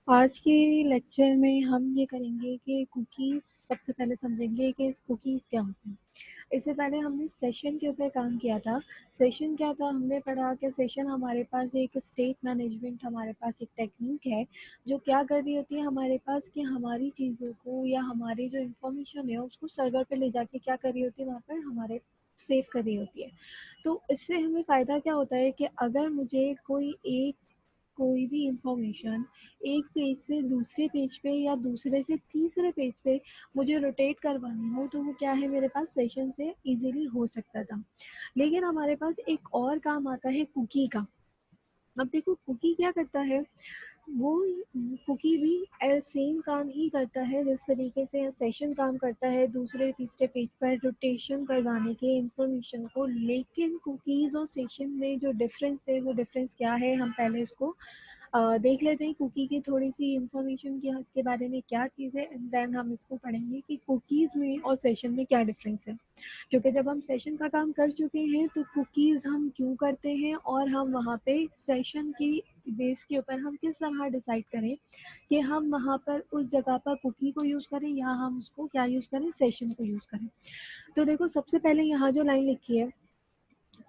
आज के लेक्चर में हम ये करेंगे कि कुकीज़ सबसे पहले समझेंगे कि कुकीज़ क्या होते हैं। इससे पहले हमने सेशन के ऊपर काम किया था। सेशन क्या था, हमने पढ़ा कि सेशन हमारे पास एक स्टेट मैनेजमेंट, हमारे पास एक टेक्निक है जो क्या कर रही होती है हमारे पास कि हमारी चीज़ों को या हमारी जो इंफॉर्मेशन है उसको सर्वर पे ले जाके क्या कर रही होती है, वहाँ पर हमारे सेव कर रही होती है। तो इससे हमें फ़ायदा क्या होता है कि अगर मुझे कोई भी इंफॉर्मेशन एक पेज से दूसरे पेज पे या दूसरे से तीसरे पेज पे मुझे रोटेट करवानी हो तो वो क्या है, मेरे पास सेशन से इजीली हो सकता था। लेकिन हमारे पास एक और काम आता है कुकी का। अब देखो कुकी क्या करता है, वो कुकी भी सेम काम ही करता है जिस तरीके से सेशन काम करता है दूसरे तीसरे पेज पर रोटेशन करवाने के इंफॉर्मेशन को। लेकिन कुकीज़ और सेशन में जो डिफरेंस है वो डिफरेंस क्या है, हम पहले इसको देख लेते हैं कुकी की थोड़ी सी इंफॉर्मेशन के बारे में क्या चीज़ है, एंड देन हम इसको पढ़ेंगे कि कुकीज़ में और सेशन में क्या डिफरेंस है। क्योंकि जब हम सेशन का काम कर चुके हैं तो कुकीज़ हम क्यों करते हैं और हम वहाँ पे सेशन की बेस के ऊपर हम किस तरह डिसाइड करें कि हम वहाँ पर उस जगह पर कुकी को यूज़ करें या हम उसको क्या यूज़ करें, सेशन को यूज़ करें। तो देखो सबसे पहले यहाँ जो लाइन लिखी है,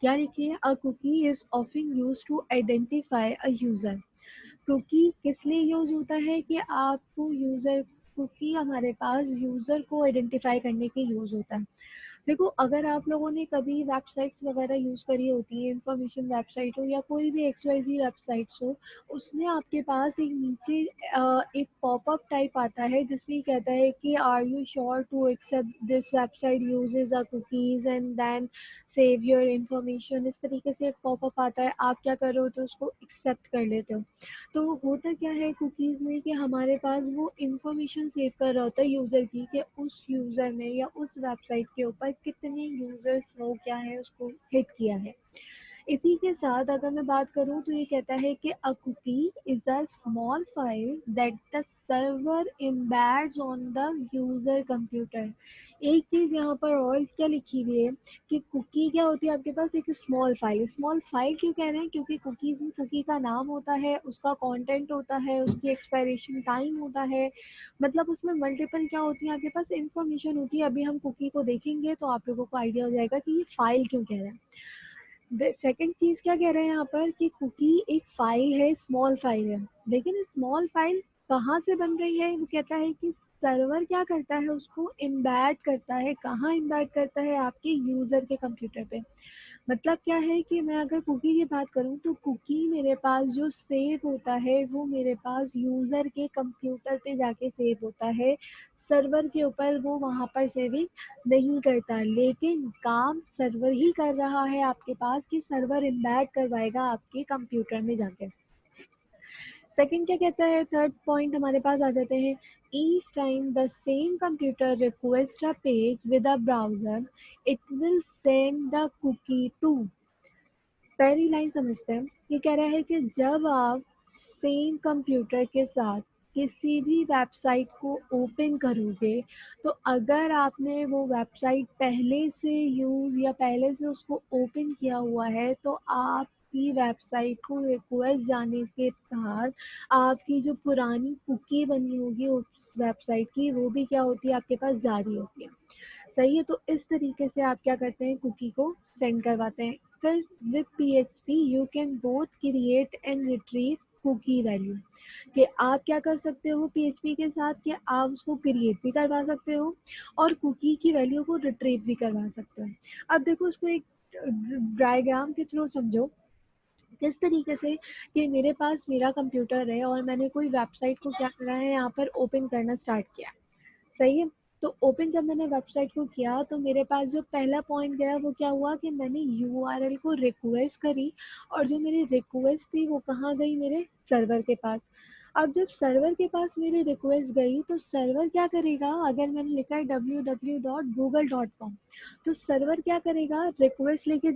क्या लिखी है, a cookie is often use to identify a user. Cookie किस लिए यूज होता है कि आपको यूजर, कुकी हमारे पास यूजर को आइडेंटिफाई करने के यूज होता है। देखो अगर आप लोगों ने कभी वेबसाइट्स वगैरह यूज़ करी होती है, इंफॉर्मेशन वेबसाइट हो या कोई भी XYZ वेबसाइट्स हो, उसमें आपके पास एक नीचे एक पॉपअप टाइप आता है जिसमें कहता है कि are you sure to accept this website uses a cookies and then save your information. इस तरीके से एक पॉपअप आता है, आप क्या कर रहे हो तो उसको एक्सेप्ट कर लेते हो। तो होता क्या है कुकीज़ में कि हमारे पास वो इंफॉर्मेशन सेव कर रहा होता है यूज़र की कि उस यूज़र ने या उस वेबसाइट के ऊपर कितने यूज़र्स वो क्या है उसको हिट किया है। इसी के साथ अगर मैं बात करूँ तो ये कहता है कि a cookie is a small file that the server embeds on the user computer. एक चीज यहाँ पर और क्या लिखी हुई है कि कुकी क्या होती है, आपके पास एक स्मॉल फाइल। स्मॉल फाइल क्यों कह रहे हैं, क्योंकि कुकीज में कुकी का नाम होता है, उसका कंटेंट होता है, उसकी एक्सपायरेशन टाइम होता है, मतलब उसमें मल्टीपल क्या होती है, आपके पास इंफॉर्मेशन होती है। अभी हम कुकी को देखेंगे तो आप लोगों को आइडिया हो जाएगा कि ये फाइल क्यों कह रहे हैं। सेकंड चीज क्या कह रहे हैं यहाँ पर कि कुकी एक फाइल है, स्मॉल फाइल है। लेकिन स्मॉल फाइल कहाँ से बन रही है, वो कहता है कि सर्वर क्या करता है, उसको इम्बेड करता है। कहाँ इम्बेड करता है, आपके यूजर के कंप्यूटर पे। मतलब क्या है कि मैं अगर कुकी की बात करूँ तो कुकी मेरे पास जो सेव होता है वो मेरे पास यूजर के कंप्यूटर पे जाके सेव होता है। सर्वर के ऊपर वो वहाँ पर सेविंग नहीं करता, लेकिन काम सर्वर ही कर रहा है आपके पास कि सर्वर इम्बेड करवाएगा आपके कंप्यूटर में जाके। सेकंड क्या कहता है, थर्ड पॉइंट हमारे पास आ जाते हैं। Each time the same computer request a page with a browser it will send the cookie too. पहली लाइन समझते हैं। ये कह रहा है कि जब आप सेम कंप्यूटर के साथ किसी भी वेबसाइट को ओपन करोगे तो अगर आपने वो वेबसाइट पहले से यूज़ या पहले से उसको ओपन किया हुआ है तो आपकी वेबसाइट को रिक्वेस्ट जाने के बाद आपकी जो पुरानी कुकी बनी होगी उस वेबसाइट की वो भी क्या होती है, आपके पास जारी होती है। सही है, तो इस तरीके से आप क्या करते हैं, कुकी को सेंड करवाते हैं। फिर with PHP you can both create and retrieve cookie value. कि आप क्या कर सकते हो PHP के साथ कि आप उसको क्रिएट भी करवा सकते हो और कुकी की वैल्यू को रिट्रीव भी करवा सकते हो। अब देखो इसको एक डायग्राम के थ्रू समझो। किस तरीके से कि मेरे पास मेरा कंप्यूटर है और मैंने कोई वेबसाइट को क्या करा है, यहाँ पर ओपन करना स्टार्ट किया। सही है, तो ओपन जब मैंने वेबसाइट को किया तो मेरे पास जो पहला पॉइंट गया वो क्या हुआ कि मैंने URL को रिक्वेस्ट करी और जो मेरी रिक्वेस्ट थी वो कहाँ गई, मेरे सर्वर के पास। अब जब सर्वर के पास मेरी रिक्वेस्ट गई तो सर्वर क्या करेगा, अगर मैंने लिखा है www.google.com तो सर्वर क्या करेगा, रिक्वेस्ट लेके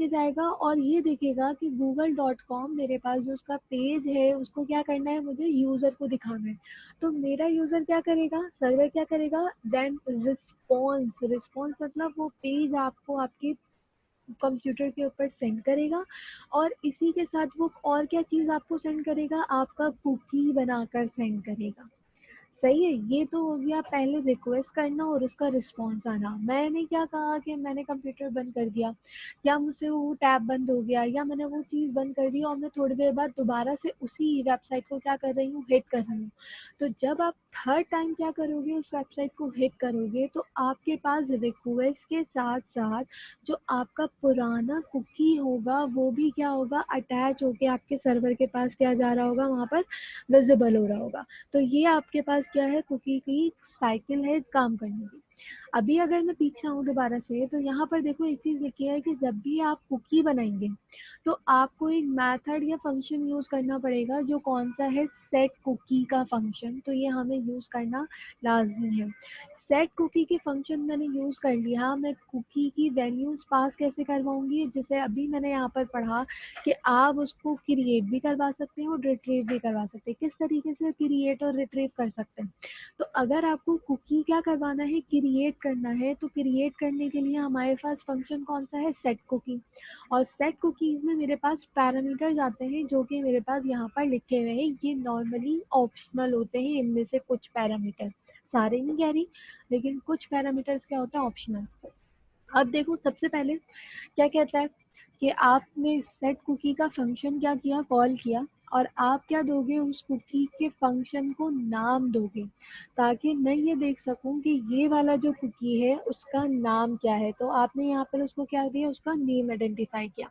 जाएगा और ये देखेगा कि google.com मेरे पास जो उसका पेज है उसको क्या करना है, मुझे यूज़र को दिखाना है। तो मेरा यूज़र क्या करेगा, सर्वर क्या करेगा, देन रिस्पॉन्स। रिस्पॉन्स मतलब वो पेज आपको आपके कंप्यूटर के ऊपर सेंड करेगा और इसी के साथ वो और क्या चीज़ आपको सेंड करेगा, आपका कुकी बनाकर सेंड करेगा। सही है, ये तो हो गया पहले रिक्वेस्ट करना और उसका रिस्पॉन्स आना। मैंने क्या कहा कि मैंने कंप्यूटर बंद कर दिया, या मुझसे वो टैब बंद हो गया, या मैंने वो चीज़ बंद कर दी और मैं थोड़ी देर बाद दोबारा से उसी वेबसाइट को क्या कर रही हूँ, हिट कर रही हूँ। तो जब आप थर्ड टाइम क्या करोगे, उस वेबसाइट को हिट करोगे, तो आपके पास रिक्वेस्ट के साथ साथ जो आपका पुराना कुकी होगा वो भी क्या होगा, अटैच होके आपके सर्वर के पास क्या जा रहा होगा, वहाँ पर विजिबल हो रहा होगा। तो ये आपके पास क्या है, कुकी की साइकिल है काम करने की। अभी अगर मैं पीछे आऊँ दोबारा से, तो यहाँ पर देखो एक चीज़ लिखी है कि जब भी आप कुकी बनाएंगे तो आपको एक मेथड या फंक्शन यूज़ करना पड़ेगा, जो कौन सा है, सेट कुकी का फंक्शन। तो ये हमें यूज़ करना लाजमी है। सेट कुकी के फंक्शन मैंने यूज़ कर लिया, मैं कुकी की वैल्यूज़ पास कैसे करवाऊंगी, जैसे अभी मैंने यहाँ पर पढ़ा कि आप उसको क्रिएट भी करवा सकते हैं और रिट्रीव भी करवा सकते हैं। किस तरीके से क्रिएट और रिट्रीव कर सकते हैं, तो अगर आपको कुकी क्या करवाना है, क्रिएट करना है, तो क्रिएट करने के लिए हमारे पास फंक्शन कौन सा है, सेट कुकी। और सेट कुकीज में मेरे पास पैरामीटर्स आते हैं जो कि मेरे पास यहाँ पर लिखे हुए हैं। ये नॉर्मली ऑप्शनल होते हैं, इनमें से कुछ पैरामीटर, सारे नहीं कह रही, लेकिन कुछ पैरामीटर्स क्या होता है, ऑप्शनल। अब देखो सबसे पहले क्या कहता है कि आपने सेट कुकी का फंक्शन क्या किया, कॉल किया, और आप क्या दोगे, उस कुकी के फंक्शन को नाम दोगे, ताकि मैं ये देख सकूं कि ये वाला जो कुकी है उसका नाम क्या है। तो आपने यहाँ पर उसको क्या दिया, उसका नेम आइडेंटिफाई किया।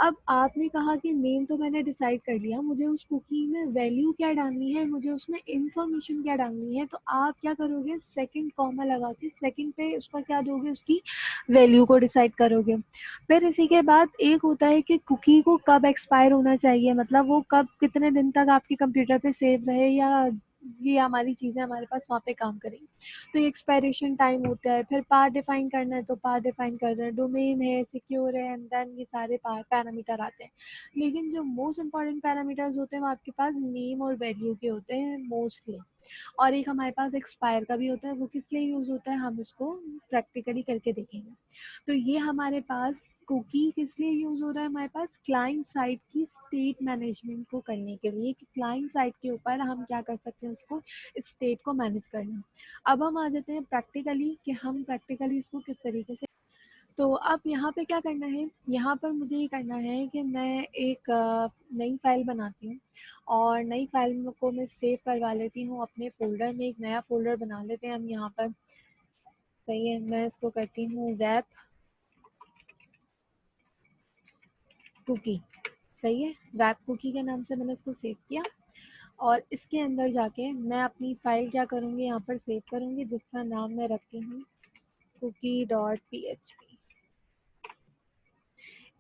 अब आपने कहा कि नेम तो मैंने डिसाइड कर लिया, मुझे उस कुकी में वैल्यू क्या डालनी है, मुझे उसमें इंफॉर्मेशन क्या डालनी है। तो आप क्या करोगे, सेकंड कॉमा लगा के सेकंड पे उसका क्या दोगे, उसकी वैल्यू को डिसाइड करोगे। फिर इसी के बाद एक होता है कि कुकी को कब एक्सपायर होना चाहिए, मतलब वो कब कितने दिन तक आपके कंप्यूटर पे सेव रहे, या ये हमारी चीज़ें हमारे पास वहाँ पे काम करेंगी। तो ये एक्सपायरेशन टाइम होता है। फिर पाथ डिफाइन करना है तो पाथ डिफाइन कर रहे हैं, डोमेन है, सिक्योर है, एंड देन ये सारे पैरामीटर आते हैं। लेकिन जो मोस्ट इंपॉर्टेंट पैरामीटर्स होते हैं वो आपके पास नेम और वैल्यू के होते हैं मोस्टली। और एक हमारे पास एक्सपायर का भी होता है, वो किस लिए यूज होता है हम इसको प्रैक्टिकली करके देखेंगे। तो ये हमारे पास कुकी किस लिए यूज हो रहा है, हमारे पास क्लाइंट साइड की स्टेट मैनेजमेंट को करने के लिए, कि क्लाइंट साइड के ऊपर हम क्या कर सकते हैं, उसको स्टेट को मैनेज करना। अब हम आ जाते हैं प्रैक्टिकली कि हम प्रैक्टिकली इसको किस तरीके से। तो अब यहाँ पे क्या करना है, यहाँ पर मुझे ये करना है कि मैं एक नई फाइल बनाती हूँ, और नई फाइल को मैं सेव करवा लेती हूँ अपने फ़ोल्डर में। एक नया फ़ोल्डर बना लेते हैं हम यहाँ पर। सही है, मैं इसको करती हूँ वेब कुकी। सही है, वेब कुकी के नाम से मैंने इसको सेव किया, और इसके अंदर जाके मैं अपनी फ़ाइल क्या करूँगी, यहाँ पर सेव करूँगी, जिसका नाम मैं रखती हूँ cookie.php।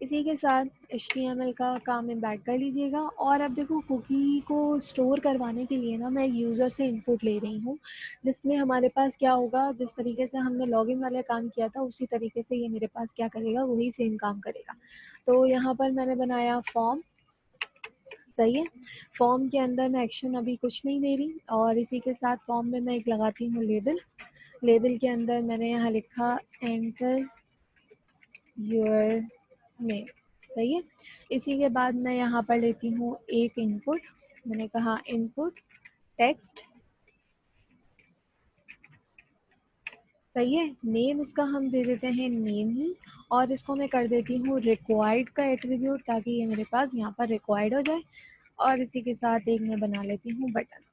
इसी के साथ HTML का काम एम्बेड कर लीजिएगा। और अब देखो कुकी को स्टोर करवाने के लिए ना मैं यूज़र से इनपुट ले रही हूँ, जिसमें हमारे पास क्या होगा, जिस तरीके से हमने लॉगिन वाले काम किया था उसी तरीके से ये मेरे पास क्या करेगा, वही सेम काम करेगा। तो यहाँ पर मैंने बनाया फॉर्म। सही है, फॉर्म के अंदर मैं एक्शन अभी कुछ नहीं दे रही, और इसी के साथ फॉर्म में मैं एक लगाती हूँ लेबल। लेबल के अंदर मैंने यहाँ लिखा एंटर योर नेम। सही है, इसी के बाद मैं यहाँ पर लेती हूँ एक इनपुट। मैंने कहा इनपुट टेक्स्ट। सही है, नेम इसका हम दे देते हैं नेम ही, और इसको मैं कर देती हूँ रिक्वायर्ड का एट्रीब्यूट, ताकि ये मेरे पास यहाँ पर रिक्वायर्ड हो जाए। और इसी के साथ एक मैं बना लेती हूँ बटन।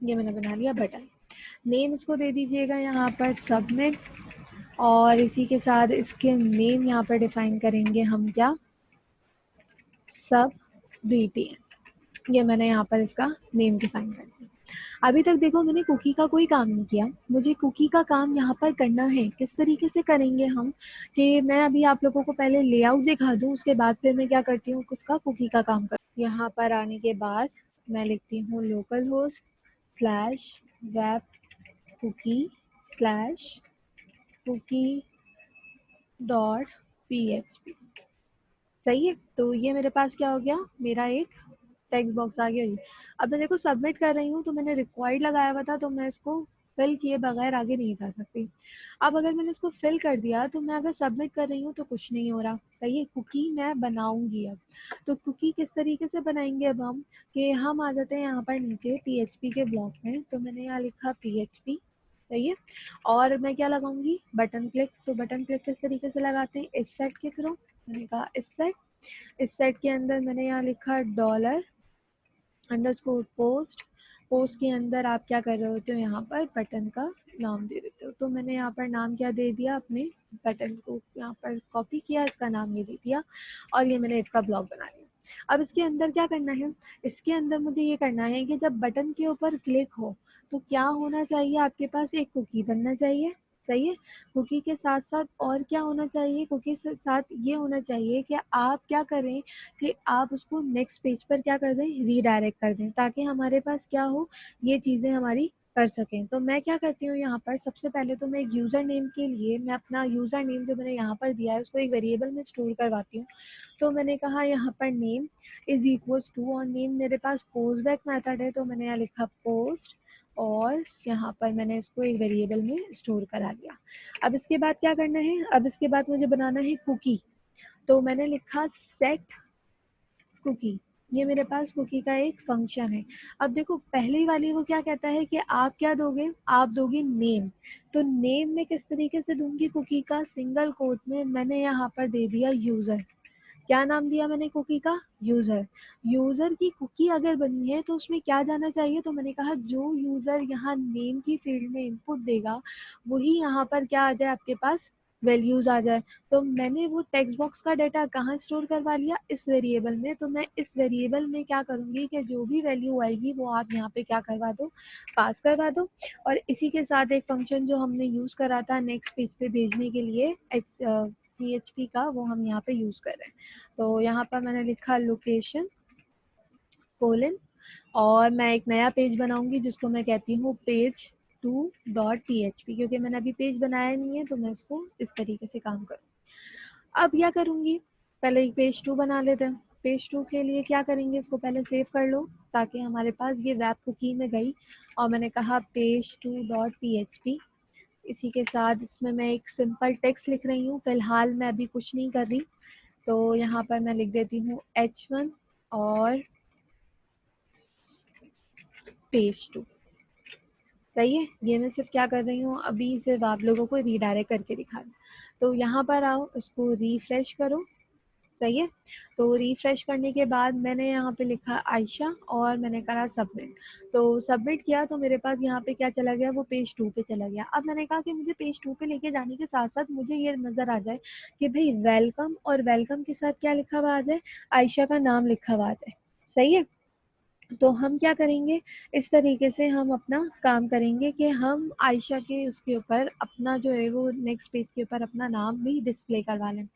ये मैंने बना लिया बटन। नेम इसको दे दीजिएगा यहाँ पर सबमिट, और इसी के साथ इसके नेम यहाँ पर डिफाइन करेंगे हम क्या, सब BTN। ये मैंने यहाँ पर इसका नेम डिफाइन कर दिया। अभी तक देखो मैंने कुकी का कोई काम नहीं किया, मुझे कुकी का काम यहाँ पर करना है। किस तरीके से करेंगे हम, कि मैं अभी आप लोगों को पहले लेआउट दिखा दूँ, उसके बाद फिर मैं क्या करती हूँ, उसका कुकी का काम कर। यहाँ पर आने के बाद मैं लिखती हूँ local host slash web cookie slash cookie dot PHP। सही है, तो ये मेरे पास क्या हो गया, मेरा एक टेक्स्ट बॉक्स आ गया। ये अब मैं देखो सबमिट कर रही हूँ, तो मैंने रिक्वायर्ड लगाया हुआ था, तो मैं इसको फिल किए बगैर आगे नहीं जा सकती। अब अगर मैंने इसको फिल कर दिया तो मैं अगर सबमिट कर रही हूँ तो कुछ नहीं हो रहा। सही है, कुकी मैं बनाऊंगी अब। तो कुकी किस तरीके से बनाएंगे अब हम, कि हम आ जाते हैं यहाँ पर नीचे पीएचपी के ब्लॉक में। तो मैंने यहाँ लिखा पीएचपी। सही है, और मैं क्या लगाऊंगी, बटन क्लिक। तो बटन क्लिक किस तरीके से लगाते हैं, इस सेट के थ्रू। मैंने कहा इस सेट, इस सेट के अंदर मैंने यहाँ लिखा डॉलर अंडरस्कोर पोस्ट। पोस्ट के अंदर आप क्या कर रहे होते हो, यहाँ पर बटन का नाम दे देते हो। तो मैंने यहाँ पर नाम क्या दे दिया, अपने बटन को यहाँ पर कॉपी किया, इसका नाम ये दे दिया, और ये मैंने इसका ब्लॉग बना लिया। अब इसके अंदर क्या करना है, इसके अंदर मुझे ये करना है कि जब बटन के ऊपर क्लिक हो तो क्या होना चाहिए, आपके पास एक कुकी बनना चाहिए। सही है, कुकी के साथ साथ और क्या होना चाहिए, कुकी के साथ ये होना चाहिए कि आप क्या करें, कि आप उसको नेक्स्ट पेज पर क्या कर दें, रीडायरेक्ट कर दें, ताकि हमारे पास क्या हो, ये चीज़ें हमारी कर सकें। तो मैं क्या करती हूँ यहाँ पर, सबसे पहले तो मैं एक यूज़र नेम के लिए मैं अपना यूज़र नेम जो मैंने यहाँ पर दिया है उसको एक वेरिएबल में स्टोर करवाती हूँ। तो मैंने कहा यहाँ पर नेम इज इक्वल्स टू, और नेम मेरे पास पोस्ट बैक मेथड है, तो मैंने यहाँ लिखा पोस्ट, और यहाँ पर मैंने इसको एक वेरिएबल में स्टोर करा लिया। अब इसके बाद क्या करना है, अब इसके बाद मुझे बनाना है कुकी। तो मैंने लिखा सेट कुकी, ये मेरे पास कुकी का एक फंक्शन है। अब देखो पहली वाली वो क्या कहता है कि आप क्या दोगे, आप दोगे नेम। तो नेम में किस तरीके से दूंगी कुकी का, सिंगल कोट में मैंने यहाँ पर दे दिया यूजर। क्या नाम दिया मैंने कुकी का, यूजर। यूजर की कुकी अगर बनी है तो उसमें क्या जाना चाहिए, तो मैंने कहा जो यूजर यहाँ नेम की फील्ड में इनपुट देगा वही यहाँ पर क्या आ जाए, आपके पास वैल्यूज आ जाए। तो मैंने वो टेक्स्ट बॉक्स का डाटा कहाँ स्टोर करवा लिया, इस वेरिएबल में। तो मैं इस वेरिएबल में क्या करूंगी कि जो भी वैल्यू आएगी वो आप यहाँ पे क्या करवा दो, पास करवा दो। और इसी के साथ एक फंक्शन जो हमने यूज करा था नेक्स्ट पेज पे भेजने के लिए, PHP का, वो हम यहाँ पे यूज कर रहे हैं। तो यहाँ पर मैंने लिखा लोकेशन कोलन, और मैं एक नया पेज बनाऊंगी जिसको मैं कहती हूँ पेज 2.php, क्योंकि मैंने अभी पेज बनाया नहीं है तो मैं इसको इस तरीके से काम करूँ। अब क्या करूंगी, पहले एक पेज 2 बना लेते हैं। पेज 2 के लिए क्या करेंगे, इसको पहले सेव कर लो ताकि हमारे पास ये वेब कुकी में गई। और मैंने कहा page2.php, इसी के साथ इसमें मैं एक सिंपल टेक्स्ट लिख रही हूँ, फिलहाल मैं अभी कुछ नहीं कर रही। तो यहाँ पर मैं लिख देती हूँ H1 और पेज 2। सही है, ये मैं सिर्फ क्या कर रही हूँ, अभी सिर्फ आप लोगों को रीडायरेक्ट करके दिखा रही हूँ। तो यहाँ पर आओ, इसको रिफ्रेश करो। सही है, तो रिफ्रेश करने के बाद मैंने यहाँ पे लिखा आयशा, और मैंने करा सबमिट। तो सबमिट किया तो मेरे पास यहाँ पे क्या चला गया, वो पेज 2 पे चला गया। अब मैंने कहा कि मुझे पेज 2 पे लेके जाने के साथ साथ मुझे ये नजर आ जाए कि भाई वेलकम, और वेलकम के साथ क्या लिखा हुआ आ जाए, आयशा का नाम लिखा हुआ आ जाए। सही है, तो हम क्या करेंगे, इस तरीके से हम अपना काम करेंगे कि हम आयशा के उसके ऊपर अपना जो है वो नेक्स्ट पेज के ऊपर अपना नाम भी डिस्प्ले करवा लें।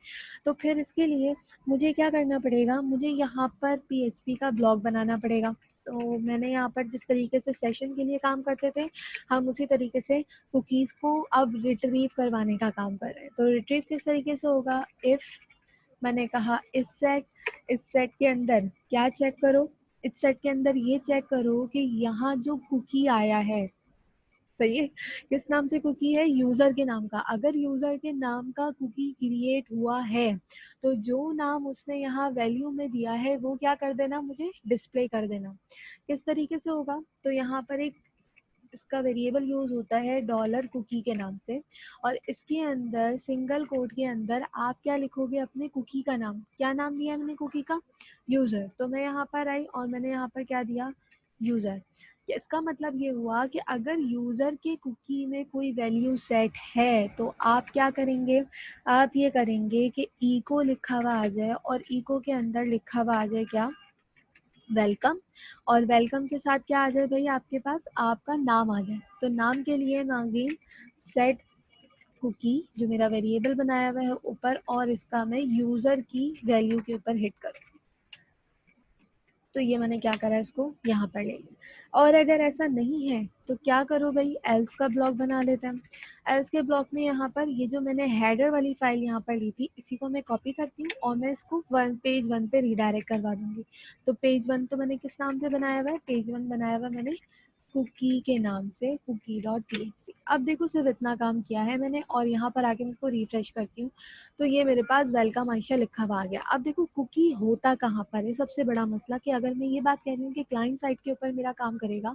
तो फिर इसके लिए मुझे क्या करना पड़ेगा, मुझे यहाँ पर पीएचपी का ब्लॉग बनाना पड़ेगा। तो मैंने यहाँ पर जिस तरीके से सेशन के लिए काम करते थे, हम उसी तरीके से कुकीज़ को अब रिट्रीव करवाने का काम कर रहे हैं। तो रिट्रीव किस तरीके से होगा, इफ़, मैंने कहा इस सेट के अंदर क्या चेक करो, इस सेट के अंदर ये चेक करो कि यहाँ जो कुकी आया है, सही है, किस नाम से कुकी है, यूजर के नाम का। अगर यूजर के नाम का कुकी क्रिएट हुआ है तो जो नाम उसने यहाँ वैल्यू में दिया है वो क्या कर देना, मुझे डिस्प्ले कर देना। किस तरीके से होगा, तो यहाँ पर एक इसका वेरिएबल यूज होता है डॉलर कुकी के नाम से, और इसके अंदर सिंगल कोट के अंदर आप क्या लिखोगे, अपने कुकी का नाम। क्या नाम दिया है मैंने कुकी का, यूजर। तो मैं यहाँ पर आई और मैंने यहाँ पर क्या दिया, यूजर। इसका मतलब ये हुआ कि अगर यूजर के कुकी में कोई वैल्यू सेट है तो आप क्या करेंगे, आप ये करेंगे कि इको लिखा हुआ आ जाए, और इको के अंदर लिखा हुआ आ जाए क्या, वेलकम। और वेलकम के साथ क्या आ जाए भाई, आपके पास आपका नाम आ जाए। तो नाम के लिए मांगी सेट कुकी, जो मेरा वेरिएबल बनाया हुआ है ऊपर, और इसका मैं यूजर की वैल्यू के ऊपर हिट करूँ। तो ये मैंने क्या करा, इसको यहाँ पर ले लिया। और अगर ऐसा नहीं है तो क्या करो भाई, एल्स का ब्लॉक बना लेते हैं। एल्स के ब्लॉक में यहाँ पर ये जो मैंने हेडर वाली फाइल यहाँ पर ली थी, इसी को मैं कॉपी करती हूँ और मैं इसको पेज 1 पे रीडायरेक्ट करवा दूंगी। तो पेज 1 तो मैंने किस नाम से बनाया हुआ है, पेज 1 बनाया हुआ मैंने कुकी के नाम से कुकी डॉट php। अब देखो सिर्फ इतना काम किया है मैंने और यहाँ पर आके मैं इसको रिफ्रेश करती हूँ तो ये मेरे पास वेलकम आयशा लिखा हुआ आ गया। अब देखो कुकी होता कहाँ पर है, सबसे बड़ा मसला कि अगर मैं ये बात कह रही हूँ कि क्लाइंट साइड के ऊपर मेरा काम करेगा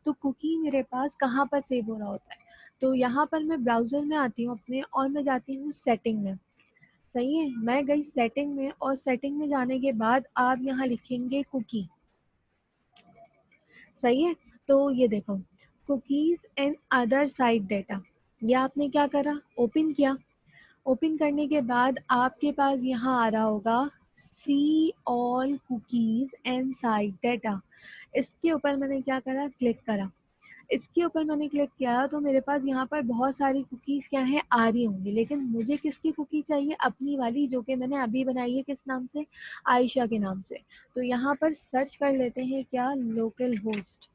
तो कुकी मेरे पास कहाँ पर सेव हो रहा होता है। तो यहाँ पर मैं ब्राउजर में आती हूँ अपने और मैं जाती हूँ सेटिंग में। सही है, मैं गई सेटिंग में और सेटिंग में जाने के बाद आप यहाँ लिखेंगे कुकी। सही है, तो ये देखो cookies and other site data, ये आपने क्या करा, ओपन किया। ओपन करने के बाद आपके पास यहाँ आ रहा होगा see all cookies and site data. इसके ऊपर मैंने क्या करा, क्लिक करा। इसके ऊपर मैंने क्लिक किया तो मेरे पास यहाँ पर बहुत सारी कुकीज़ क्या है आ रही होंगी, लेकिन मुझे किसकी कुकी चाहिए, अपनी वाली, जो कि मैंने अभी बनाई है किस नाम से, आयशा के नाम से। तो यहाँ पर सर्च कर लेते हैं क्या, लोकल होस्ट।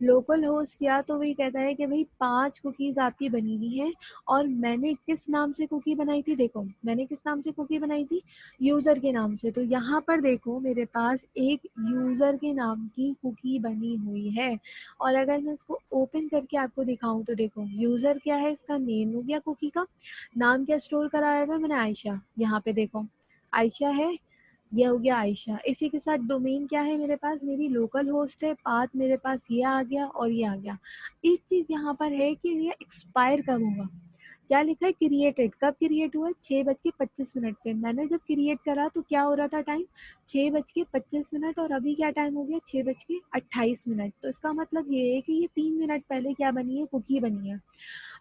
लोकल होस्ट किया तो वही कहता है कि भाई 5 कुकीज आपकी बनी हुई है और मैंने किस नाम से कुकी बनाई थी, देखो मैंने किस नाम से कुकी बनाई थी, यूजर के नाम से। तो यहाँ पर देखो मेरे पास एक यूजर के नाम की कुकी बनी हुई है। और अगर मैं इसको ओपन करके आपको दिखाऊं तो देखो यूजर क्या है, इसका नेम हो गया कुकी का, नाम क्या स्टोर कराया हुआ है मैंने, आयशा। यहाँ पे देखो आयशा है, ये हो गया आयशा। इसी के साथ डोमेन क्या है मेरे पास, मेरी लोकल होस्ट है, पाथ मेरे पास ये आ गया और ये आ गया। एक चीज यहाँ पर है कि ये एक्सपायर कब होगा, क्या लिखा है, क्रिएटेड, कब क्रिएट हुआ, 6:25 पे। मैंने जब क्रिएट करा तो क्या हो रहा था टाइम, 6:25 और अभी क्या टाइम हो गया, 6:28। तो इसका मतलब ये है कि ये 3 मिनट पहले क्या बनी है, कुकी बनी है।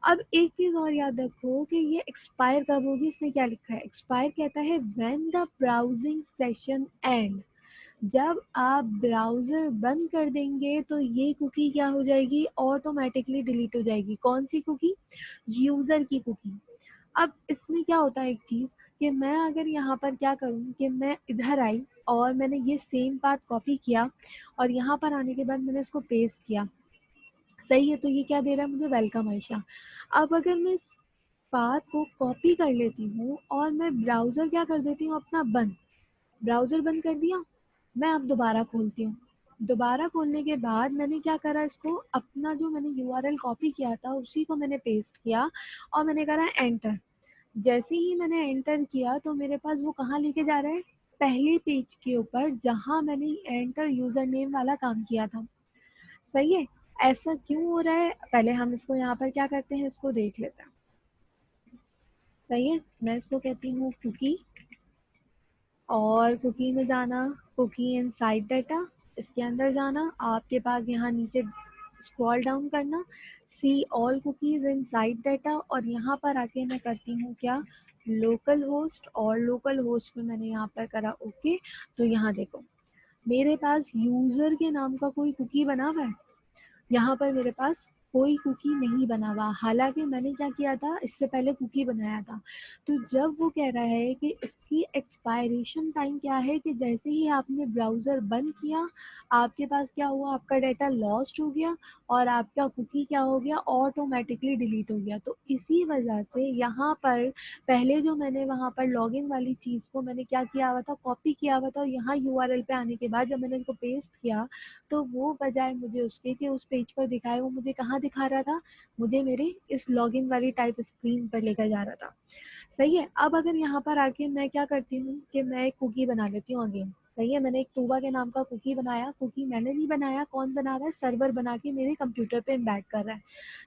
अब एक चीज और याद रखो कि ये एक्सपायर कब होगी, इसने क्या लिखा है, एक्सपायर कहता है when the browsing session and, जब आप ब्राउजर बंद कर देंगे तो ये कुकी क्या हो जाएगी, ऑटोमेटिकली डिलीट हो जाएगी। कौन सी कुकी, यूजर की कुकी। अब इसमें क्या होता है एक चीज कि मैं अगर यहाँ पर क्या करूँ कि मैं इधर आई और मैंने ये सेम पाथ कॉपी किया और यहाँ पर आने के बाद मैंने इसको पेस्ट किया। सही है, तो ये क्या दे रहा है मुझे, वेलकम आयशा। अब अगर मैं पाथ को कॉपी कर लेती हूँ और मैं ब्राउजर क्या कर देती हूँ अपना बंद, ब्राउजर बंद कर दिया, मैं अब दोबारा खोलती हूँ। दोबारा खोलने के बाद मैंने क्या करा, इसको अपना जो मैंने यूआरएल कॉपी किया था उसी को मैंने पेस्ट किया और मैंने करा एंटर। जैसे ही मैंने एंटर किया तो मेरे पास वो कहाँ लेके जा रहा है, पहले पेज के ऊपर जहाँ मैंने एंटर यूजर नेम वाला काम किया था। सही है, ऐसा क्यों हो रहा है, पहले हम इसको यहाँ पर क्या करते हैं, इसको देख लेते हैं। सही है, मैं इसको कहती हूँ कुकी और कुकी में जाना, कुकी एंड साइट डाटा, इसके अंदर जाना, आपके पास यहाँ नीचे स्क्रॉल डाउन करना, सी ऑल कुकीज इन साइट डाटा और यहाँ पर आके मैं करती हूँ क्या, लोकल होस्ट। और लोकल होस्ट में मैंने यहाँ पर करा ओके। तो यहाँ देखो मेरे पास यूजर के नाम का कोई कुकी बना हुआ है, यहाँ पर मेरे पास कोई कुकी नहीं बना हुआ, हालांकि मैंने क्या किया था, इससे पहले कुकी बनाया था। तो जब वो कह रहा है कि इसकी एक्सपायरेशन टाइम क्या है, कि जैसे ही आपने ब्राउजर बंद किया आपके पास क्या हुआ, आपका डाटा लॉस्ट हो गया और आपका कुकी क्या हो गया, ऑटोमेटिकली डिलीट हो गया। तो इसी वजह से यहाँ पर पहले जो मैंने वहाँ पर लॉगिन वाली चीज़ को मैंने क्या किया हुआ था, कॉपी किया हुआ था, और यहाँ यूआरएल पे आने के बाद जब मैंने इसको पेस्ट किया तो वो बजाय मुझे उसके कि उस पेज पर दिखाए, वो मुझे कहाँ दिखा रहा था, मुझे मेरे इस लॉगिन वाली टाइप स्क्रीन पर लेकर जा रहा था। सही है, अब अगर यहाँ पर आके मैं क्या करती हूँ कि मैं एक कुकी बना लेती हूँ अगेन। सही है, मैंने एक तूबा के नाम का कुकी बनाया, कुकी मैंने नहीं बनाया, कौन बना रहा है, सर्वर बना के मेरे कंप्यूटर पे एम्बेड कर रहा है।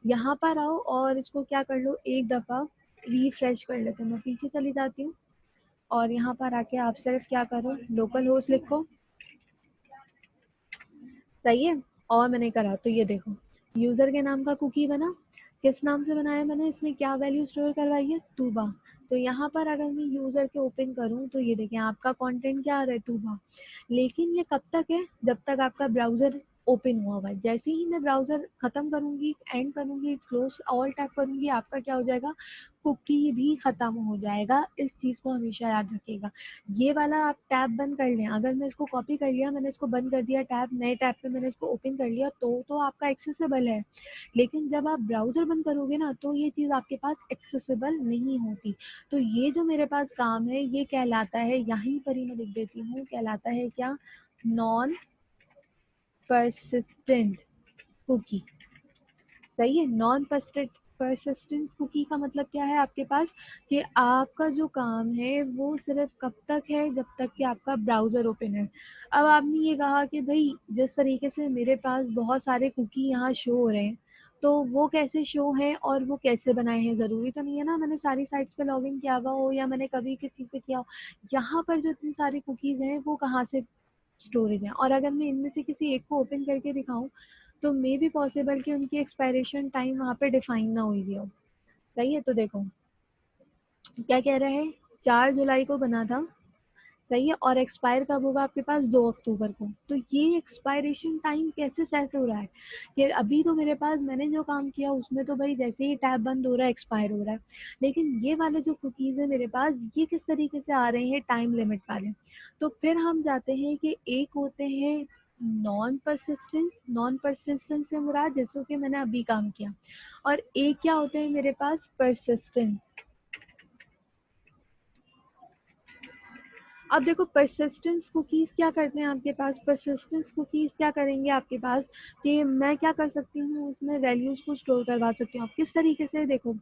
यहाँ पर आओ और इसको क्या कर लो, एक दफ़ा रिफ्रेश कर लेते, मैं पीछे चली जाती हूँ और यहाँ पर आके आप सिर्फ क्या करो, लोकल होस्ट लिखो। सही है, और मैंने करा तो ये देखो यूजर के नाम का कुकी बना, किस नाम से बनाया मैंने, इसमें क्या वैल्यू स्टोर करवाई है, तूबा। तो यहाँ पर अगर मैं यूजर के ओपन करूँ तो ये देखें आपका कंटेंट क्या आ रहा है, तूबा। लेकिन ये कब तक है, जब तक आपका ब्राउजर ओपन हुआ हुआ है। जैसे ही मैं ब्राउजर खत्म करूंगी, एंड करूंगी, क्लोज ऑल टैप करूंगी, आपका क्या हो जाएगा, कुकी भी खत्म हो जाएगा। इस चीज को हमेशा याद रखिएगा। ये वाला आप टैब बंद कर लें, अगर मैं इसको कॉपी कर लिया, मैंने इसको बंद कर दिया टैब, नए टैब पे मैंने इसको ओपन कर लिया तो आपका एक्सेसिबल है। लेकिन जब आप ब्राउजर बंद करोगे ना तो ये चीज़ आपके पास एक्सेसिबल नहीं होती। तो ये जो मेरे पास काम है ये कहलाता है, यहीं पर ही मैं लिख देती हूँ, कहलाता है क्या, नॉन परसिस्टेंट कुकी। सही है। नॉन परसिस्टेंस कुकी का मतलब क्या है आपके पास, कि आपका जो काम है वो सिर्फ कब तक है, जब तक कि आपका ब्राउजर ओपन है। अब आपने ये कहा कि भाई जिस तरीके से मेरे पास बहुत सारे कुकी यहाँ शो हो रहे हैं, तो वो कैसे शो हैं और वो कैसे बनाए हैं, ज़रूरी तो नहीं है ना मैंने सारी साइट्स पे लॉगिन किया हुआ हो या मैंने कभी किसी पे किया हो। यहाँ पर जो इतनी सारी कुकीज़ हैं वो कहाँ से स्टोरेज है, और अगर मैं इनमें से किसी एक को ओपन करके दिखाऊं तो मे भी पॉसिबल कि उनकी एक्सपायरेशन टाइम वहाँ पे डिफाइन ना हुई भी हो। सही है। तो देखो क्या कह रहा है, 4 जुलाई को बना था। सही है। और एक्सपायर कब होगा आपके पास, 2 अक्टूबर को। तो ये एक्सपायरेशन टाइम कैसे सेट हो रहा है, कि अभी तो मेरे पास मैंने जो काम किया उसमें तो भाई जैसे ही टैब बंद हो रहा है एक्सपायर हो रहा है, लेकिन ये वाले जो कुकीज़ है मेरे पास ये किस तरीके से आ रहे हैं टाइम लिमिट वाले। तो फिर हम जाते हैं कि एक होते हैं नॉन परसिस्टेंस से मुराद जैसे कि मैंने अभी काम किया, और एक क्या होते हैं मेरे पास, परसिस्टेंस। अब देखो परसिस्टेंस कुकीज़ क्या करते हैं आपके पास, परसिस्टेंस कुकीज़ क्या करेंगे आपके पास, कि मैं क्या कर सकती हूँ उसमें वैल्यूज़ को स्टोर करवा सकती हूँ। अब किस तरीके से, देखो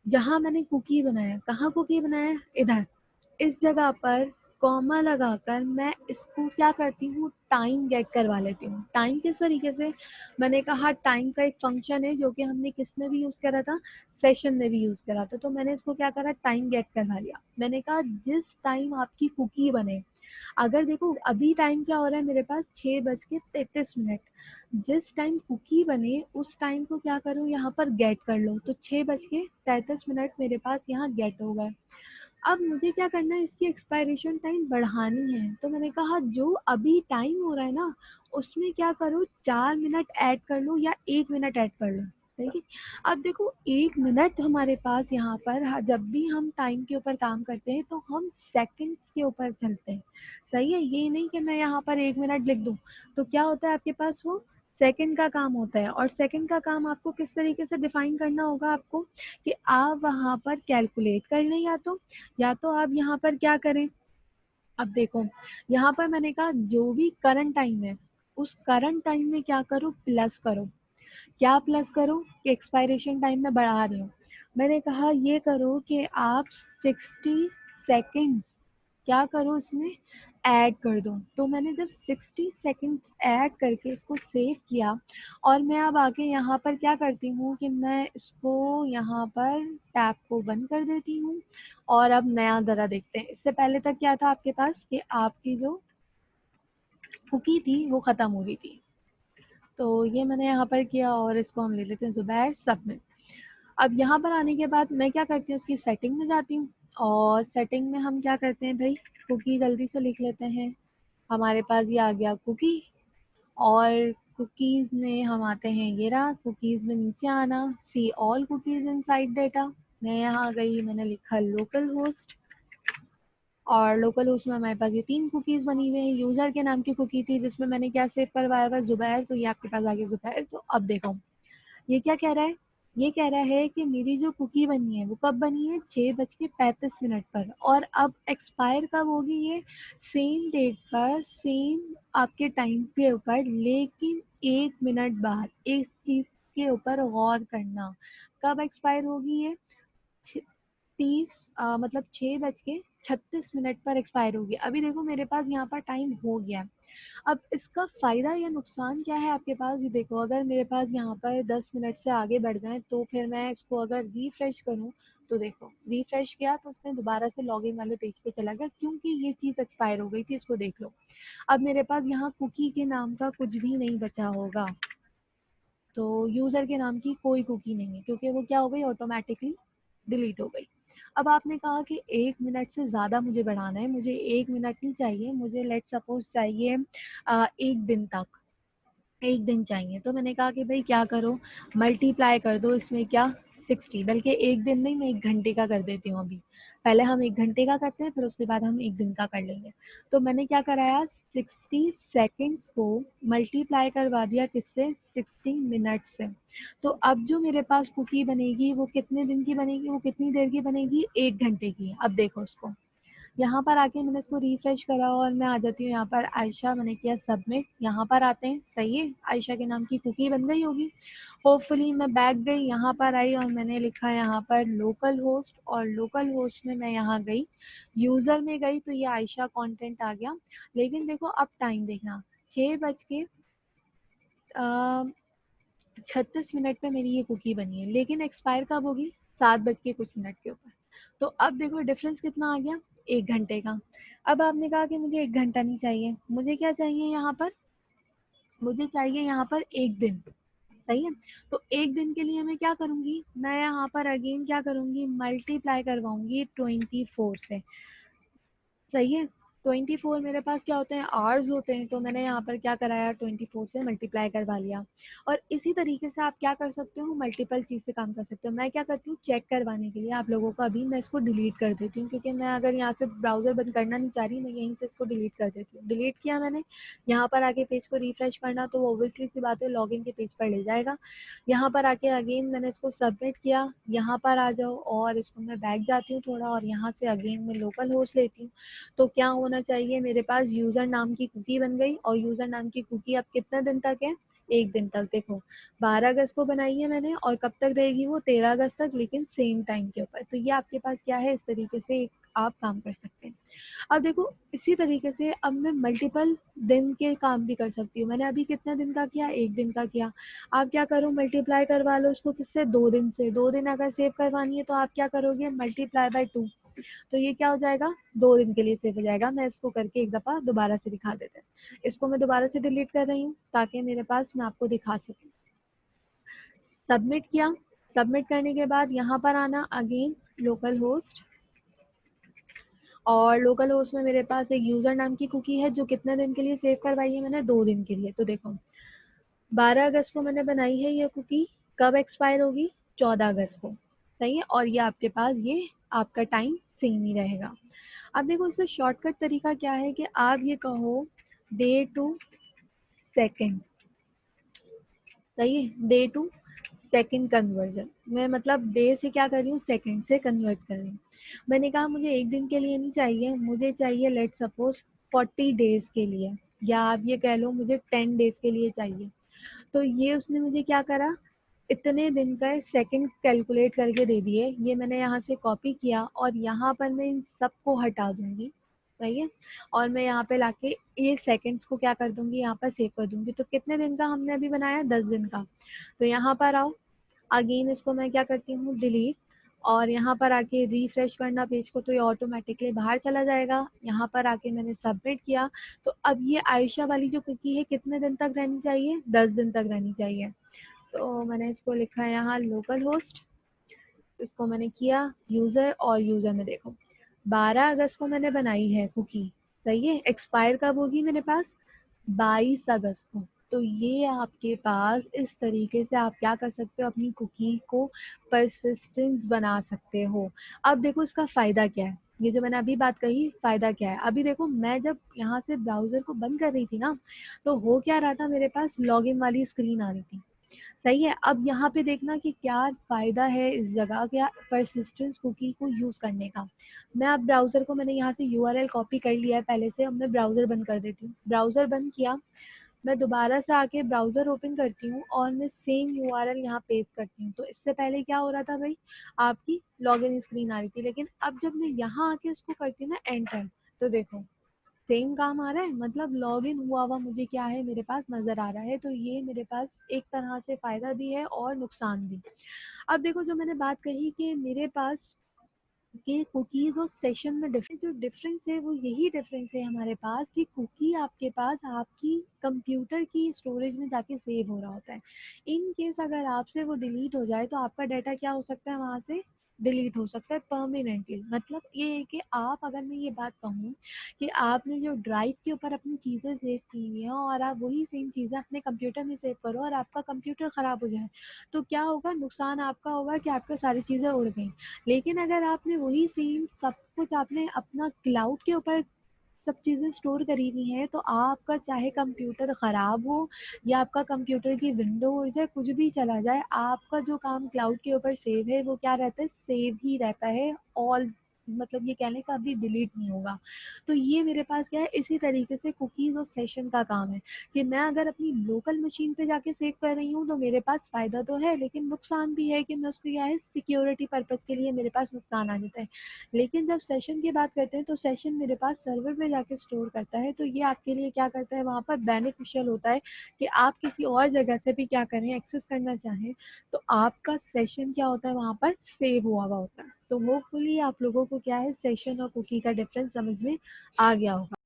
जहाँ मैंने कुकी बनाया, कहाँ कुकी बनाया, इधर इस जगह पर कॉमा लगाकर मैं इसको क्या करती हूँ, टाइम गेट करवा लेती हूँ। टाइम किस तरीके से, मैंने कहा टाइम का एक फंक्शन है जो कि हमने किस में भी यूज करा था, सेशन में भी यूज करा था। तो मैंने इसको क्या करा, टाइम गेट करवा लिया। मैंने कहा जिस टाइम आपकी कुकी बने, अगर देखो अभी टाइम क्या हो रहा है मेरे पास, 6:33। जिस टाइम कुकी बने उस टाइम को क्या करो, यहाँ पर गेट कर लो। तो 6:33 मेरे पास यहाँ गेट हो गए। अब मुझे क्या करना है, इसकी एक्सपायरेशन टाइम बढ़ानी है। तो मैंने कहा जो अभी टाइम हो रहा है ना उसमें क्या करो, 4 मिनट ऐड कर लो या 1 मिनट ऐड कर लो। सही है। अब देखो 1 मिनट हमारे पास यहाँ पर जब भी हम टाइम के ऊपर काम करते हैं तो हम सेकंड के ऊपर चलते हैं। सही है। ये नहीं कि मैं यहाँ पर 1 मिनट लिख दूँ, तो क्या होता है आपके पास, वो सेकंड का काम होता है। और सेकंड का काम आपको किस तरीके से डिफाइन करना होगा आपको, कि आप वहाँ पर कैलकुलेट कर लें, या तो आप यहाँ पर क्या करें। अब देखो यहाँ पर मैंने कहा जो भी करंट टाइम है उस करंट टाइम में क्या करो, प्लस करो। क्या प्लस करो, कि एक्सपायरेशन टाइम में बढ़ा रही हूँ। मैंने कहा ये करो कि आप 60 सेकेंड क्या करो इसमें ऐड कर दो। तो मैंने जब 60 सेकेंड्स ऐड करके इसको सेव किया, और मैं अब आके यहाँ पर क्या करती हूँ कि मैं इसको यहाँ पर टैब को बंद कर देती हूँ। और अब नया ज़रा देखते हैं, इससे पहले तक क्या था आपके पास, कि आपकी जो कुकी थी वो ख़त्म हो गई थी। तो ये मैंने यहाँ पर किया, और इसको हम ले लेते हैं जुबैर सबमिट। अब यहाँ पर आने के बाद मैं क्या करती हूँ, उसकी सेटिंग में जाती हूँ, और सेटिंग में हम क्या करते हैं भाई, कुकी जल्दी से लिख लेते हैं। हमारे पास ये आ गया कुकी, और कुकीज़ में हम आते हैं, ये रहा कुकीज़ में नीचे आना, see all cookies inside data. मैं यहाँ गई, मैंने लिखा लोकल होस्ट, और लोकल होस्ट में हमारे पास ये 3 कुकीज़ बनी हुई हैं। यूज़र के नाम की कुकी थी जिसमें मैंने क्या सेव करवाया था, जुबैर, तो ये आपके पास आ गया जुबैर। तो अब देखो ये क्या कह रहा है, ये कह रहा है कि मेरी जो कुकी बनी है वो कब बनी है, 6:35 पर, और अब एक्सपायर कब होगी ये, सेम डेट पर, सेम आपके टाइम के ऊपर, लेकिन 1 मिनट बाद। इस चीज के ऊपर गौर करना, कब एक्सपायर होगी ये, 6:36 पर एक्सपायर होगी। अभी देखो मेरे पास यहाँ पर टाइम हो गया। अब इसका फ़ायदा या नुकसान क्या है आपके पास, ये देखो अगर मेरे पास यहाँ पर 10 मिनट से आगे बढ़ जाए तो फिर मैं इसको अगर रिफ्रेश करूँ, तो देखो रिफ्रेश किया तो उसने दोबारा से लॉगिन वाले पेज पे चला गया, क्योंकि ये चीज़ एक्सपायर हो गई थी। इसको देख लो, अब मेरे पास यहाँ कुकी के नाम का कुछ भी नहीं बचा होगा। तो यूज़र के नाम की कोई कुकी नहीं है, क्योंकि वो क्या हो गई, ऑटोमेटिकली डिलीट हो गई। अब आपने कहा कि 1 मिनट से ज़्यादा मुझे बढ़ाना है, मुझे 1 मिनट नहीं चाहिए, मुझे लेट सपोज चाहिए 1 दिन तक, 1 दिन चाहिए। तो मैंने कहा कि भाई क्या करो, मल्टीप्लाई कर दो इसमें क्या, 60, बल्कि 1 दिन नहीं, मैं 1 घंटे का कर देती हूँ अभी। पहले हम 1 घंटे का करते हैं, फिर उसके बाद हम 1 दिन का कर लेंगे। तो मैंने क्या कराया, 60 सेकेंड्स को मल्टीप्लाई करवा दिया किससे, 60 मिनट से। तो अब जो मेरे पास कुकी बनेगी वो कितने दिन की बनेगी, वो कितनी देर की बनेगी, 1 घंटे की। अब देखो उसको, यहाँ पर आके मैंने इसको रिफ्रेश करा और मैं आ जाती हूँ यहाँ पर आयशा, मैंने किया सबमिट। यहाँ पर आते हैं, सही है, आयशा के नाम की कुकी बन गई होगी होपफुली। मैं बैक गई, यहाँ पर आई और मैंने लिखा यहाँ पर लोकल होस्ट, और लोकल होस्ट में मैं यहाँ गई, यूज़र में गई तो ये आयशा कंटेंट आ गया। लेकिन देखो अब टाइम देखना, 6:36 पे मेरी ये कुकी बनी है, लेकिन एक्सपायर कब होगी, 7 बज के कुछ मिनट के ऊपर। तो अब देखो डिफरेंस कितना आ गया, 1 घंटे का। अब आपने कहा कि मुझे 1 घंटा नहीं चाहिए, मुझे क्या चाहिए यहाँ पर, मुझे चाहिए यहाँ पर 1 दिन, सही है। तो 1 दिन के लिए मैं क्या करूँगी, मैं यहाँ पर अगेन क्या करूँगी, मल्टीप्लाई करवाऊंगी 24 से, सही है। 24 मेरे पास क्या होते हैं, आवर्स होते हैं, तो मैंने यहाँ पर क्या कराया, 24 से मल्टीप्लाई करवा लिया। और इसी तरीके से आप क्या कर सकते हो, मल्टीपल चीज़ से काम कर सकते हो। मैं क्या करती हूँ, चेक करवाने के लिए आप लोगों को अभी मैं इसको डिलीट कर देती हूँ, क्योंकि मैं अगर यहाँ से ब्राउज़र बंद करना नहीं चाह रही, मैं यहीं से इसको डिलीट कर देती हूँ। डिलीट किया मैंने, यहाँ पर आके पेज को रिफ्रेश करना तो वो ऑब्वियसली सी बात है लॉगिन के पेज पर ले जाएगा। यहाँ पर आके अगेन मैंने इसको सबमिट किया, यहाँ पर आ जाओ और इसको मैं बैक जाती हूँ थोड़ा, और यहाँ से अगेन मैं लोकल होस्ट लेती हूँ। तो क्या होना चाहिए, मेरे पास यूजर नाम की कुकी बन गई, और यूजर नाम की कुकी अब कितना दिन तक है, 1 दिन तक। देखो 12 अगस्त को बनाई है मैंने, और कब तक रहेगी वो, 13 अगस्त तक, लेकिन सेम टाइम के ऊपर। तो ये आपके पास क्या है, इस तरीके से आप काम कर सकते हैं। अब देखो इसी तरीके से अब मैं मल्टीपल दिन के काम भी कर सकती हूँ। मैंने अभी कितना दिन का किया, 1 दिन का किया। आप क्या करो, मल्टीप्लाई करवा लो उसको किससे, 2 दिन से। 2 दिन अगर सेव करवानी है तो आप क्या करोगे, मल्टीप्लाई बाय 2, तो ये क्या हो जाएगा, 2 दिन के लिए सेव हो जाएगा। मैं इसको करके एक दफ़ा दोबारा से दिखा देते हैं। इसको मैं दोबारा से डिलीट कर रही हूँ ताकि मेरे पास मैं आपको दिखा सकूँ। सबमिट किया, सबमिट करने के बाद यहाँ पर आना अगेन लोकल होस्ट, और लोकल होस्ट में मेरे पास एक यूज़र नाम की कुकी है जो कितने दिन के लिए सेव करवाई है मैंने, 2 दिन के लिए। तो देखो 12 अगस्त को मैंने बनाई है ये कुकी, कब एक्सपायर होगी, 14 अगस्त को, सही है। और ये आपके पास ये आपका टाइम सेम ही रहेगा। अब देखो इससे शॉर्टकट तरीका क्या है कि आप ये कहो डे टू सेकेंड, सही है, डे टू सेकेंड कन्वर्जन। मैं मतलब डे से क्या कर रही हूँ, सेकेंड से कन्वर्ट कर रही हूँ। मैंने कहा मुझे 1 दिन के लिए नहीं चाहिए, मुझे चाहिए लेट सपोज 40 डेज के लिए, या आप ये कह लो मुझे 10 डेज के लिए चाहिए। तो ये उसने मुझे क्या करा, इतने दिन का सेकंड कैलकुलेट करके दे दिए। ये मैंने यहाँ से कॉपी किया और यहाँ पर मैं इन सबको हटा दूंगी, सही है। और मैं यहाँ पे लाके ये सेकंड्स को क्या कर दूंगी, यहाँ पर सेव कर दूंगी। तो कितने दिन का हमने अभी बनाया, 10 दिन का। तो यहाँ पर आओ, अगेन इसको मैं क्या करती हूँ, डिलीट, और यहाँ पर आके रिफ्रेश करना पेज को तो ये ऑटोमेटिकली बाहर चला जाएगा। यहाँ पर आके मैंने सबमिट किया। तो अब ये आयशा वाली जो कुकी है कितने दिन तक रहनी चाहिए, 10 दिन तक रहनी चाहिए। तो मैंने इसको लिखा है यहाँ लोकल होस्ट, इसको मैंने किया यूज़र, और यूज़र में देखो 12 अगस्त को मैंने बनाई है कुकी, सही है। एक्सपायर कब होगी मेरे पास, 22 अगस्त को। तो ये आपके पास इस तरीके से आप क्या कर सकते हो, अपनी कुकी को परसिस्टेंस बना सकते हो। अब देखो इसका फ़ायदा क्या है, ये जो मैंने अभी बात कही फ़ायदा क्या है। अभी देखो मैं जब यहाँ से ब्राउज़र को बंद कर रही थी ना, तो हो क्या रहा था, मेरे पास लॉगिन वाली स्क्रीन आ रही थी, सही है। अब यहाँ पे देखना कि क्या फ़ायदा है इस जगह क्या परसिस्टेंस कुकी को यूज़ करने का। मैं अब ब्राउज़र को मैंने यहाँ से यूआरएल कॉपी कर लिया है पहले से, अब मैं ब्राउज़र बंद कर देती हूँ। ब्राउज़र बंद किया, मैं दोबारा से आके ब्राउज़र ओपन करती हूँ और मैं सेम यूआरएल यहाँ पेस्ट करती हूँ। तो इससे पहले क्या हो रहा था भाई, आपकी लॉगिन स्क्रीन आ रही थी, लेकिन अब जब मैं यहाँ आके इसको करती हूँ ना एंटर, तो देखो सेम काम आ रहा है, मतलब लॉगिन हुआ हुआ मुझे क्या है मेरे पास नज़र आ रहा है। तो ये मेरे पास एक तरह से फ़ायदा भी है और नुकसान भी। अब देखो जो मैंने बात कही कि मेरे पास कि कुकीज़ और सेशन में डिफरेंस, जो डिफरेंस है वो यही डिफरेंस है हमारे पास कि कुकी आपके पास आपकी कंप्यूटर की स्टोरेज में जाके सेव हो रहा होता है। इन केस अगर आपसे वो डिलीट हो जाए तो आपका डाटा क्या हो सकता है, वहाँ से डिलीट हो सकता है परमानेंटली। मतलब ये है कि आप, अगर मैं ये बात कहूँ कि आपने जो ड्राइव के ऊपर अपनी चीज़ें सेव की हुई हैं और आप वही सेम चीज़ें अपने कंप्यूटर में सेव करो और आपका कंप्यूटर ख़राब हो जाए, तो क्या होगा, नुकसान आपका होगा कि आपकी सारी चीज़ें उड़ गई। लेकिन अगर आपने वही सेम सब कुछ आपने अपना क्लाउड के ऊपर सब चीज़ें स्टोर करी हुई हैं, तो आपका चाहे कंप्यूटर ख़राब हो या आपका कंप्यूटर की विंडो उड़ जाए, कुछ भी चला जाए, आपका जो काम क्लाउड के ऊपर सेव है वो क्या रहता है, सेव ही रहता है ऑल मतलब ये कह लें कि अभी डिलीट नहीं होगा। तो ये मेरे पास क्या है, इसी तरीके से कुकीज़ और सेशन का काम है कि मैं अगर अपनी लोकल मशीन पे जाके सेव कर रही हूँ तो मेरे पास फ़ायदा तो है, लेकिन नुकसान भी है कि मैं उसको क्या है सिक्योरिटी पर्पज़ के लिए मेरे पास नुकसान आ जाता है। लेकिन जब सेशन की बात करते हैं तो सेशन मेरे पास सर्वर पे जाके स्टोर करता है, तो ये आपके लिए क्या करता है वहाँ पर बेनिफिशियल होता है कि आप किसी और जगह से भी क्या करें एक्सेस करना चाहें तो आपका सेशन क्या होता है वहाँ पर सेव हुआ होता है। तो होपफुली आप लोगों को क्या है सेशन और कुकी का डिफरेंस समझ में आ गया होगा।